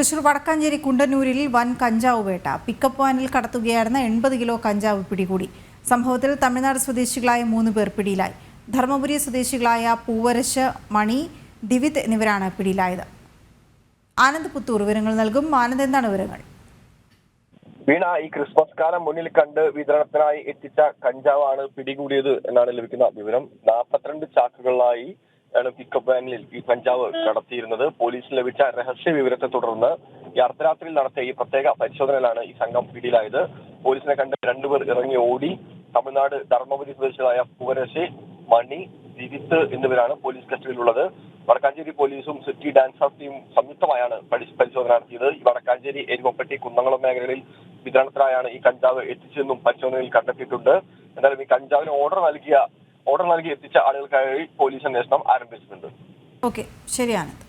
തൃശൂർ വടക്കാഞ്ചേരി കുണ്ടന്നൂരിൽ വൻ കഞ്ചാവ് വേട്ട. പിക്കപ്പ് വാനിൽ കടത്തുകയായിരുന്ന 80 കിലോ കഞ്ചാവ് പിടികൂടി. സംഭവത്തിൽ തമിഴ്നാട് സ്വദേശികളായ 3 പേർ പിടിയിലായി. ധർമ്മപുരി സ്വദേശികളായ പൂവരശ്, മണി, ദിവിത് എന്നിവരാണ് പിടിയിലായത്. ആനന്ദ് പുത്തൂർ വിവരങ്ങൾ നൽകും. ആനന്ദ്, എന്താണ് വിവരങ്ങൾ? വീണ, ഈ ക്രിസ്മസ് കാലം മുന്നിൽ കണ്ട് വിതരണത്തിനായി എത്തിച്ച കഞ്ചാവാണ് പിടികൂടിയത് എന്നാണ് ലഭിക്കുന്ന വിവരം. 42 ചാക്കുകളിലായി ആണ് പിക്കപ്പ് വാനിൽ ഈ കഞ്ചാവ് കടത്തിയിരുന്നത്. പോലീസിന് ലഭിച്ച രഹസ്യ വിവരത്തെ തുടർന്ന് ഈ അർദ്ധരാത്രിയിൽ നടത്തിയ ഈ പ്രത്യേക പരിശോധനയിലാണ് ഈ സംഘം പിടിയിലായത്. പോലീസിനെ കണ്ട് 2 പേർ ഇറങ്ങി ഓടി. തമിഴ്നാട് ധർമ്മപുരി സ്വദേശികളായ പൂവരശ്, മണി, ദിവിത്ത് എന്നിവരാണ് പോലീസ് കസ്റ്റഡിയിലുള്ളത്. വടക്കാഞ്ചേരി പോലീസും സിറ്റി ഡാൻസ് ഓഫ് ടീം സംയുക്തമായാണ് പരിശോധന നടത്തിയത്. ഈ വടക്കാഞ്ചേരി, എരുമപ്പെട്ടി, കുന്നംകുളം മേഖലകളിൽ വിതരണത്തിനായാണ് ഈ കഞ്ചാവ് എത്തിച്ചതെന്നും പരിശോധനയിൽ കണ്ടെത്തിയിട്ടുണ്ട്. എന്തായാലും ഈ കഞ്ചാവിന് ഓർഡർ നൽകി എത്തിച്ച ആളുകൾക്കായി പോലീസ് അന്വേഷണം ആരംഭിച്ചിട്ടുണ്ട്. ഓക്കെ, ശരി ആനന്ദ്.